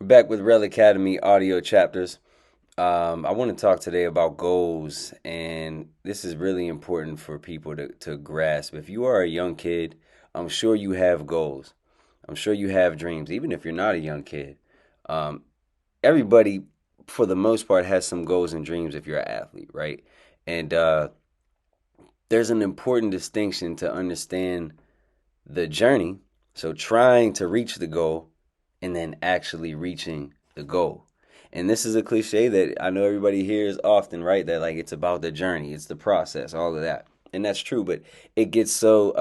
Back with Rel Academy audio chapters. I want to talk today about goals, and this is really important for people to grasp. If you are a young kid, I'm sure you have goals. I'm sure you have dreams, even if you're not a young kid. Um, Everybody, for the most part, has some goals and dreams if you're an athlete, right? And there's an important distinction to understand the journey. So, trying to reach the goal and then actually reaching the goal. And this is a cliche that I know everybody hears often, right? That like it's about the journey, it's the process, all of that. And that's true, but it gets thrown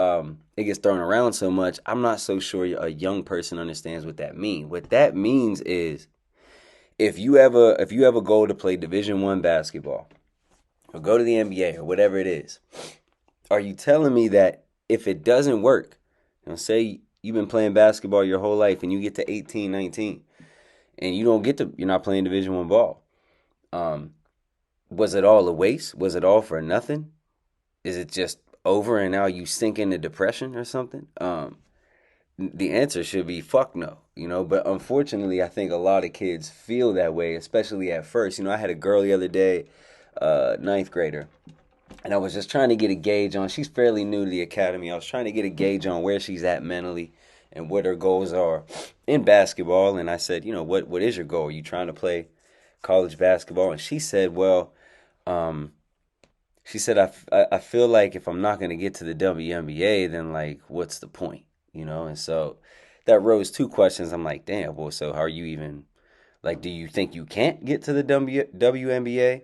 around so much. I'm not so sure a young person understands what that means. What that means is if you have a goal to play Division 1 basketball or go to the NBA or whatever it is, are you telling me that if it doesn't work, say you've been playing basketball your whole life and you get to 18, 19, and you're not playing Division 1 ball. Um, was it all a waste? Was it all for nothing? Is it just over and now you sink into depression or something? The answer should be fuck no, but unfortunately I think a lot of kids feel that way, especially at first. I had a girl the other day, ninth grader, and I was just trying to get a gauge on. She's fairly new to the academy. I was trying to get a gauge on where she's at mentally and what her goals are in basketball. And I said, what is your goal? Are you trying to play college basketball? And she said, well, um, she said, I feel like if I'm not going to get to the WNBA, then like, what's the point? And so that rose two questions. I'm like, damn, well, so how are you even like, do you think you can't get to the WNBA?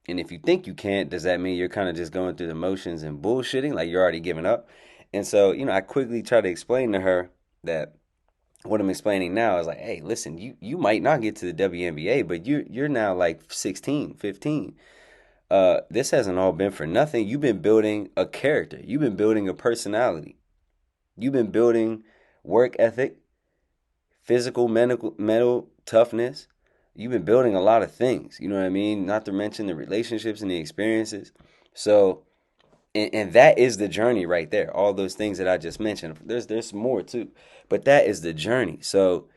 And if you think you can't, does that mean you're kind of just going through the motions and bullshitting, like you're already giving up? And so, I quickly try to explain to her that what I'm explaining now is like, hey, listen, you might not get to the WNBA, but you're now like 16, 15. This hasn't all been for nothing. You've been building a character. You've been building a personality. You've been building work ethic, physical, mental toughness. You've been building a lot of things. You know what I mean? Not to mention the relationships and the experiences. So, and that is the journey right there. All those things that I just mentioned. There's more too, but that is the journey. So,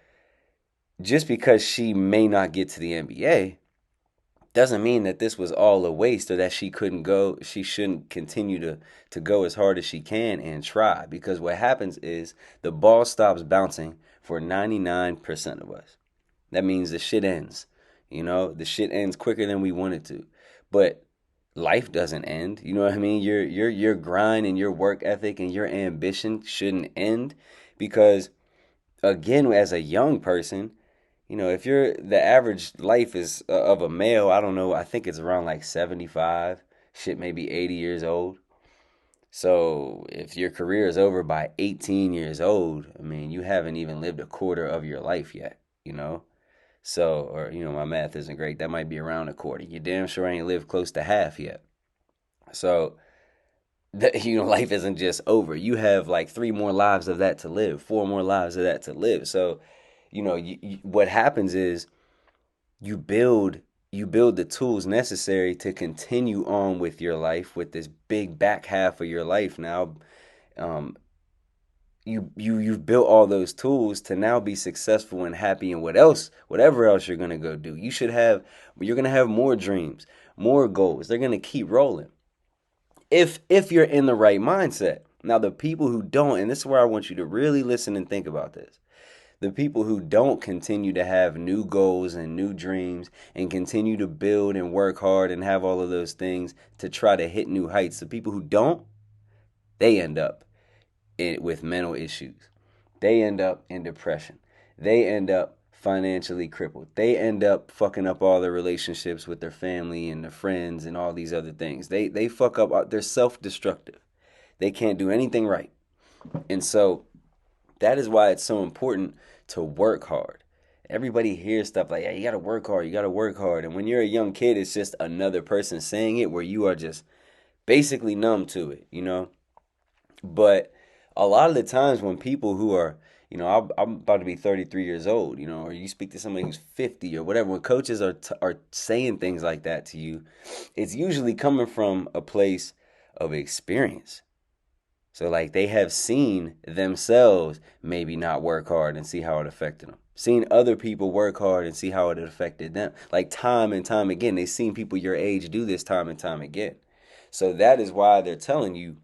just because she may not get to the NBA doesn't mean that this was all a waste or that she shouldn't continue to go as hard as she can and try, because what happens is the ball stops bouncing for 99% of us. That means the shit ends. The shit ends quicker than we want it to. But life doesn't end. You know what I mean? Your grind and your work ethic and your ambition shouldn't end, because again, as a young person, if you're the average life is of a male, I don't know, I think it's around like 75, shit, maybe 80 years old. So if your career is over by 18 years old, I mean, you haven't even lived a quarter of your life yet, you know? So, or, my math isn't great. That might be around a quarter. You damn sure ain't lived close to half yet. So, life isn't just over. You have like three more lives of that to live, four more lives of that to live. So, what happens is you build you build the tools necessary to continue on with your life, with this big back half of your life now. um, you've built all those tools to now be successful and happy in whatever else you're going to go do. You're going to have more dreams, more goals. They're going to keep rolling if you're in the right mindset. Now, the people who don't, and this is where I want you to really listen and think about this, the people who don't continue to have new goals and new dreams and continue to build and work hard and have all of those things to try to hit new heights, the people who don't, they end up with mental issues. They end up in depression. They end up financially crippled. They end up fucking up all their relationships with their family and their friends and all these other things. They fuck up. They're self-destructive. They can't do anything right. And so that is why it's so important to work hard. Everybody hears stuff like, "Hey, you gotta work hard, you gotta work hard." And when you're a young kid, it's just another person saying it where you are just basically numb to it. But a lot of the times when people who are, I'm about to be 33 years old, or you speak to somebody who's 50 or whatever, when coaches are saying things like that to you, it's usually coming from a place of experience. So like they have seen themselves maybe not work hard and see how it affected them. Seen other people work hard and see how it affected them. Like time and time again, they've seen people your age do this time and time again. So that is why they're telling you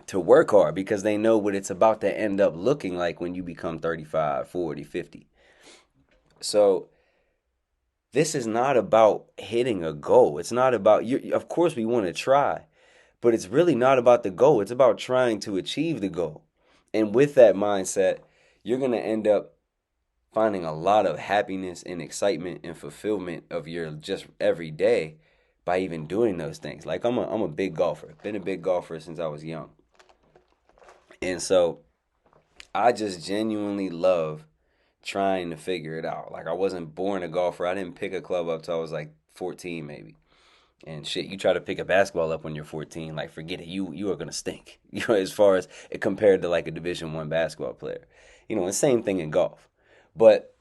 to work hard because they know what it's about to end up looking like when you become 35, 40, 50. So this is not about hitting a goal. It's not about you. Of course, we want to try, but it's really not about the goal. It's about trying to achieve the goal. And with that mindset, you're going to end up finding a lot of happiness and excitement and fulfillment of your just every day by even doing those things. Like I'm a big golfer. Been a big golfer since I was young. And so I just genuinely love trying to figure it out. Like I wasn't born a golfer. I didn't pick a club up till I was like 14 maybe. And shit, you try to pick a basketball up when you're 14, like forget it. You are gonna stink. As far as it compared to like a Division 1 basketball player. And same thing in golf. But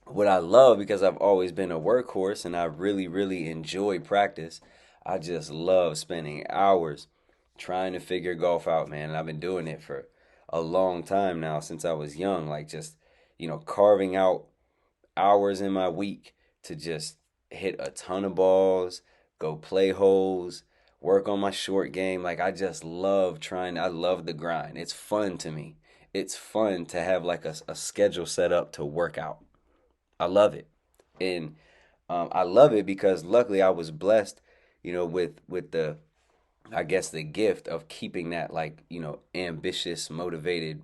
what I love because I've always been a workhorse and I really, really enjoy practice, I just love spending hours trying to figure golf out, man. And I've been doing it for a long time now since I was young, like just, carving out hours in my week to just hit a ton of balls, go play holes, work on my short game. Like I just love I love the grind. It's fun to me. It's fun to have like a schedule set up to work out. I love it. And I love it because luckily I was blessed, with the I guess the gift of keeping that like, ambitious, motivated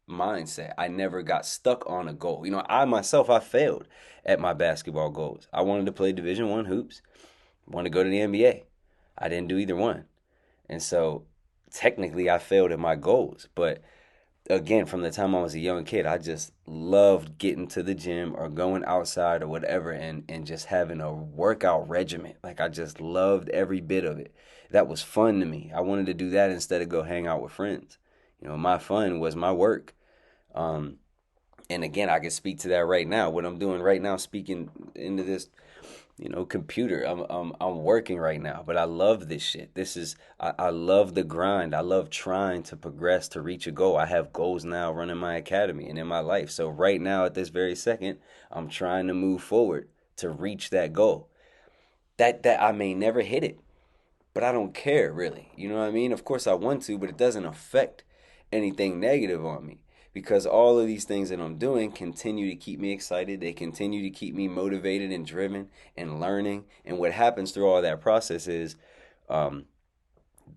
mindset. I never got stuck on a goal. I failed at my basketball goals. I wanted to play Division 1 hoops, wanted to go to the NBA. I didn't do either one. And so technically I failed at my goals, but again, from the time I was a young kid, I just loved getting to the gym or going outside or whatever and just having a workout regimen. Like I just loved every bit of it. That was fun to me. I wanted to do that instead of go hang out with friends. My fun was my work. Um, and again, I can speak to that right now. What I'm doing right now, speaking into this computer. I'm working right now, but I love this shit. I love the grind. I love trying to progress to reach a goal. I have goals now running my academy and in my life. So right now at this very second, I'm trying to move forward to reach that goal. That I may never hit it, but I don't care really. You know what I mean? Of course I want to, but it doesn't affect anything negative on me because all of these things that I'm doing continue to keep me excited. They continue to keep me motivated and driven and learning. And what happens through all that process is um,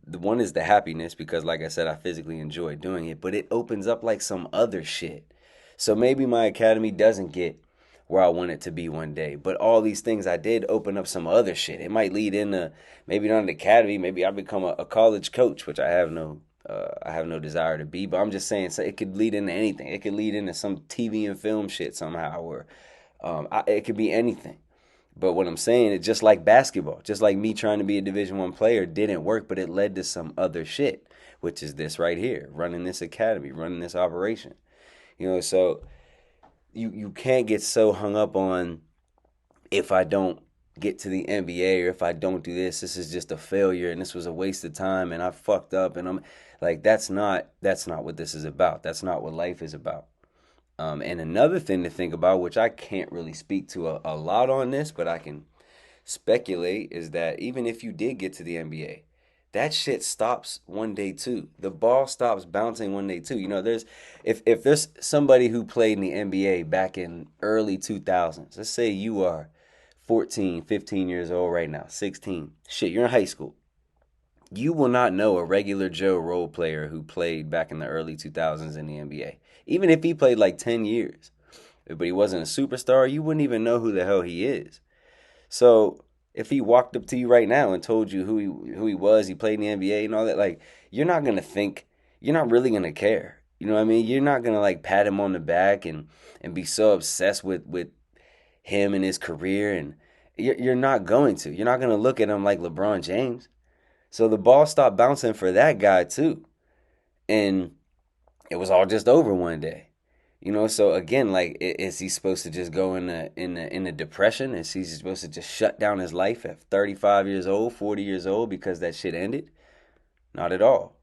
the one is the happiness because, like I said, I physically enjoy doing it, but it opens up like some other shit. So maybe my academy doesn't get where I want it to be one day, but all these things I did open up some other shit. It might lead into maybe not an academy, maybe I become a college coach, which I have no desire to be, but I'm just saying, so it could lead into anything. It could lead into some TV and film shit somehow, or it could be anything. But what I'm saying is just like basketball, just like me trying to be a Division 1 player didn't work, but it led to some other shit, which is this right here, running this academy, running this operation. So you can't get so hung up on if I don't get to the NBA or if I don't do this is just a failure and this was a waste of time and I fucked up and I'm like that's not what this is about. That's not what life is about. And another thing to think about, which I can't really speak to a lot on this, but I can speculate, is that even if you did get to the NBA, that shit stops one day too. The ball stops bouncing one day too. There's if there's somebody who played in the NBA back in early 2000s, let's say you are 14, 15 years old right now, 16. Shit, you're in high school. You will not know a regular Joe role player who played back in the early 2000s in the NBA. Even if he played like 10 years, but he wasn't a superstar, you wouldn't even know who the hell he is. So if he walked up to you right now and told you who he was, he played in the NBA and all that, like you're not gonna think, you're not really gonna care. You know what I mean? You're not gonna like pat him on the back and be so obsessed with him and his career, and you're not going to. You're not gonna look at him like LeBron James. So the ball stopped bouncing for that guy too, and it was all just over one day. So again, like, is he supposed to just go in a depression? Is he supposed to just shut down his life at 35 years old, 40 years old because that shit ended? Not at all.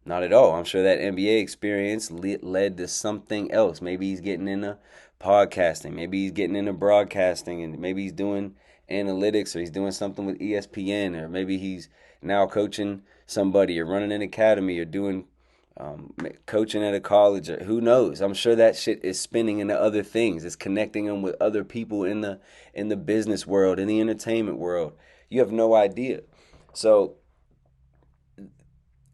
Not at all. I'm sure that NBA experience led to something else. Maybe he's getting into podcasting. Maybe he's getting into broadcasting, and maybe he's doing analytics, or he's doing something with ESPN, or maybe he's now coaching somebody or running an academy or doing coaching at a college, or who knows. I'm sure that shit is spinning into other things. It's connecting them with other people in the business world, in the entertainment world. You have no idea. So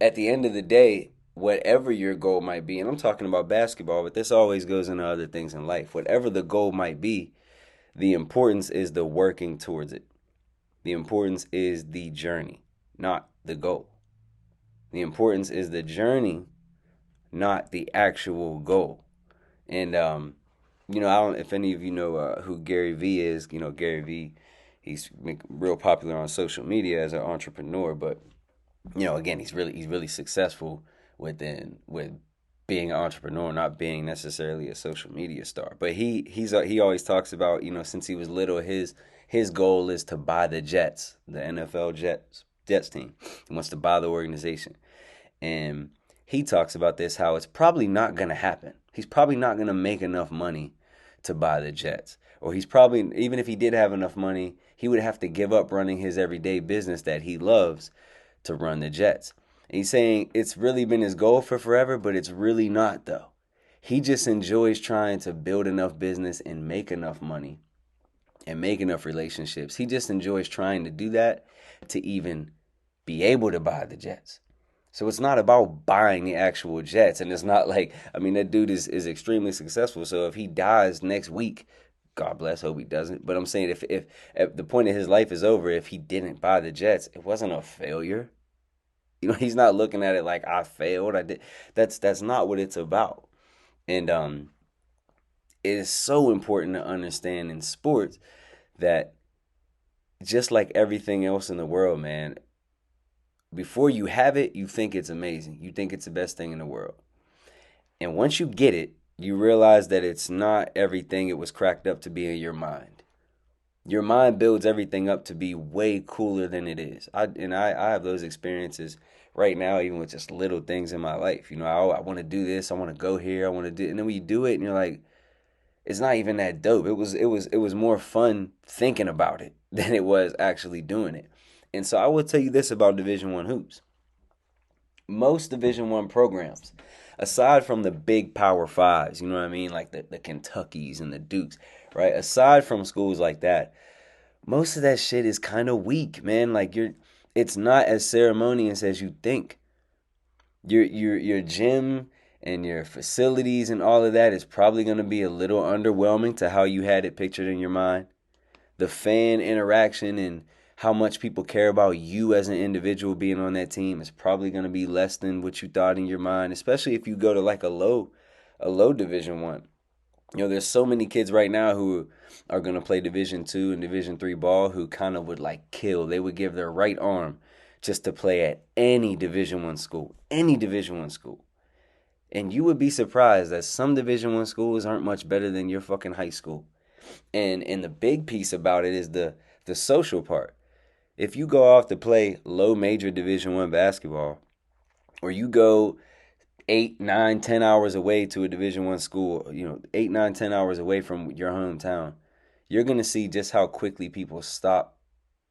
at the end of the day, whatever your goal might be, and I'm talking about basketball, but this always goes into other things in life. Whatever the goal might be, the importance is the working towards it. The importance is the journey, not the goal. The importance is the journey, not the actual goal. And I don't if any of you know who Gary Vee is. Gary Vee, he's real popular on social media as an entrepreneur, but again, he's really successful with being an entrepreneur, not being necessarily a social media star. But he always talks about, since he was little, his goal is to buy the Jets, the NFL Jets team. He wants to buy the organization. And he talks about this, how it's probably not going to happen. He's probably not going to make enough money to buy the Jets. Or he's probably, even if he did have enough money, he would have to give up running his everyday business that he loves to run the Jets. And he's saying it's really been his goal for forever, but it's really not, though. He just enjoys trying to build enough business and make enough money and make enough relationships. He just enjoys trying to do that to even be able to buy the Jets. So it's not about buying the actual Jets. And it's not like, that dude is extremely successful. So if he dies next week, God bless, hope he doesn't. But I'm saying if the point of his life is over, if he didn't buy the Jets, it wasn't a failure. He's not looking at it like I failed. I did. That's not what it's about. And it is so important to understand in sports that just like everything else in the world, man, before you have it, you think it's amazing. You think it's the best thing in the world. And once you get it, you realize that it's not everything it was cracked up to be in your mind. Your mind builds everything up to be way cooler than it is. I have those experiences right now, even with just little things in my life. I want to do this. I want to go here. I want to do, and then when you do it, and you're like, it's not even that dope. It was more fun thinking about it than it was actually doing it. And so I will tell you this about Division I hoops. Most Division I programs, aside from the big Power Fives, you know what I mean, like the Kentuckys and the Dukes, right? Aside from schools like that, most of that shit is kind of weak, man. Like it's not as ceremonious as you think. Your gym and your facilities and all of that is probably going to be a little underwhelming to how you had it pictured in your mind. The fan interaction and how much people care about you as an individual being on that team is probably going to be less than what you thought in your mind, especially if you go to like a low Division I. There's so many kids right now who are going to play Division II and Division III ball who kind of would like kill. They would give their right arm just to play at any Division I school, any Division I school. And you would be surprised that some Division I schools aren't much better than your fucking high school. And the big piece about it is the social part. If you go off to play low major Division I basketball, or you go 8, 9, 10 hours away to a Division I school, 8, 9, 10 hours away from your hometown, you're going to see just how quickly people stop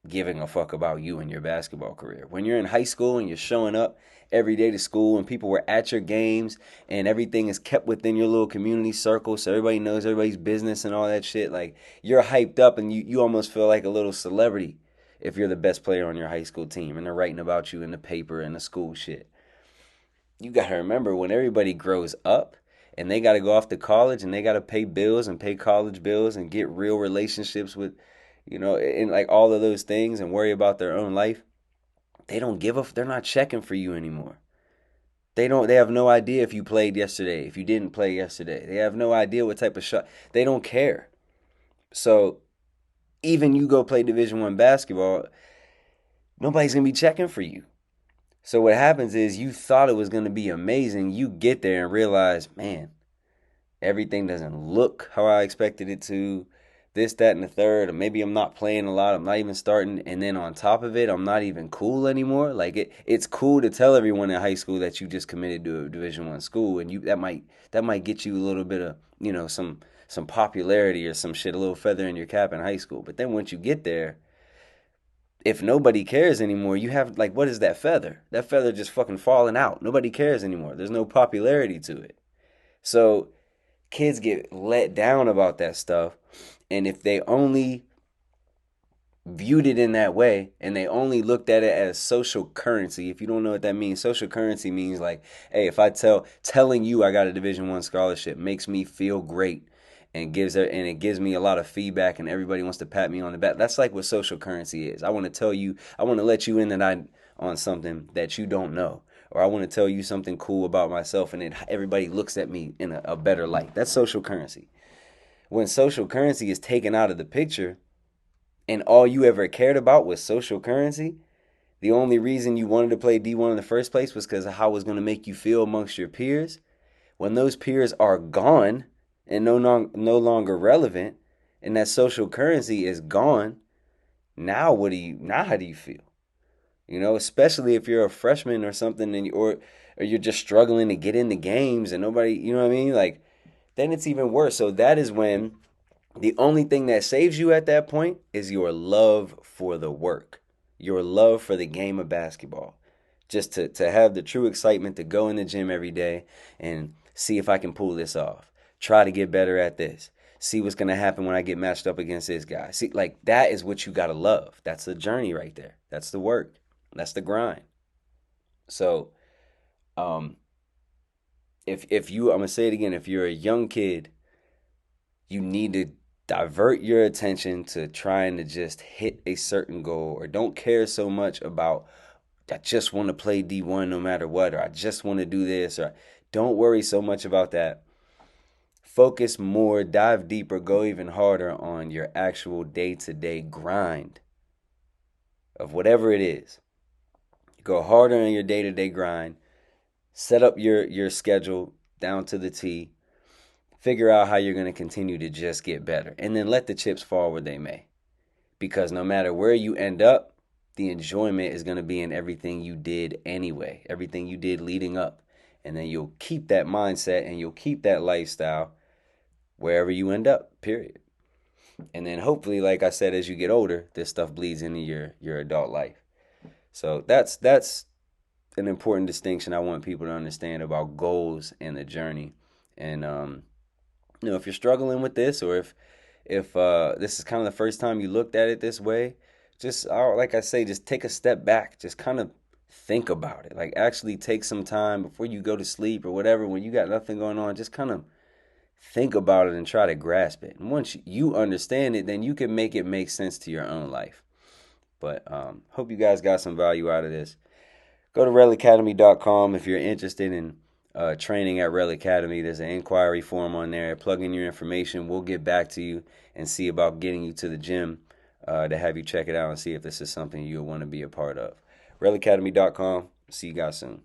giving a fuck about you and your basketball career. When you're in high school and you're showing up every day to school and people were at your games and everything is kept within your little community circle so everybody knows everybody's business and all that shit, like you're hyped up and you almost feel like a little celebrity if you're the best player on your high school team and they're writing about you in the paper and the school shit. You got to remember, when everybody grows up and they got to go off to college and they got to pay bills and pay college bills and get real relationships with, and like all of those things and worry about their own life, they don't give a, they're not checking for you anymore. They have no idea if you played yesterday, if you didn't play yesterday. They have no idea what type of shot. They don't care. So even you go play Division I basketball, nobody's going to be checking for you. So what happens is you thought it was going to be amazing. You get there and realize, man, everything doesn't look how I expected it to. This, that, and the third. Or maybe I'm not playing a lot. I'm not even starting. And then on top of it, I'm not even cool anymore. Like it's cool to tell everyone in high school that you just committed to a Division I school, and that might get you a little bit of some popularity or some shit, a little feather in your cap in high school. But then once you get there, if nobody cares anymore, you have like, what is that feather? That feather just fucking falling out. Nobody cares anymore. There's no popularity to it. So kids get let down about that stuff. And if they only viewed it in that way and they only looked at it as social currency, if you don't know what that means, social currency means like, hey, if I telling you I got a Division I scholarship makes me feel great and it gives me a lot of feedback and everybody wants to pat me on the back. That's like what social currency is. I want to tell you, I want to let you in that I on something that you don't know, or I want to tell you something cool about myself and then everybody looks at me in a better light. That's social currency. When social currency is taken out of the picture and all you ever cared about was social currency, the only reason you wanted to play D1 in the first place was because of how it was going to make you feel amongst your peers. When those peers are gone and no longer relevant, and that social currency is gone, now how do you feel? You know, especially if you're a freshman or something, or you're just struggling to get into games and nobody, you know what I mean? Like, then it's even worse. So that is when the only thing that saves you at that point is your love for the work, your love for the game of basketball. Just to have the true excitement to go in the gym every day and see if I can pull this off. Try to get better at this. See what's going to happen when I get matched up against this guy. See, like, that is what you got to love. That's the journey right there. That's the work. That's the grind. So, um, if you, I'm going to say it again, if you're a young kid, you need to divert your attention to trying to just hit a certain goal, or don't care so much about, I just want to play D1 no matter what, or I just want to do this, or don't worry so much about that. Focus more, dive deeper, go even harder on your actual day-to-day grind of whatever it is. Go harder on your day-to-day grind. Set up your schedule down to the T. Figure out how you're going to continue to just get better. And then let the chips fall where they may. Because no matter where you end up, the enjoyment is going to be in everything you did anyway. Everything you did leading up. And then you'll keep that mindset and you'll keep that lifestyle wherever you end up, period. And then hopefully, like I said, as you get older, this stuff bleeds into your adult life. So that's an important distinction I want people to understand about goals and the journey. And if you're struggling with this, or if this is kind of the first time you looked at it this way, just like I say, just take a step back. Just kind of think about it. Like, actually take some time before you go to sleep or whatever, when you got nothing going on, just kind of think about it and try to grasp it. And once you understand it, then you can make it make sense to your own life. But hope you guys got some value out of this. Go to relacademy.com if you're interested in training at Rel Academy. There's an inquiry form on there. Plug in your information. We'll get back to you and see about getting you to the gym to have you check it out and see if this is something you'll want to be a part of. relacademy.com. See you guys soon.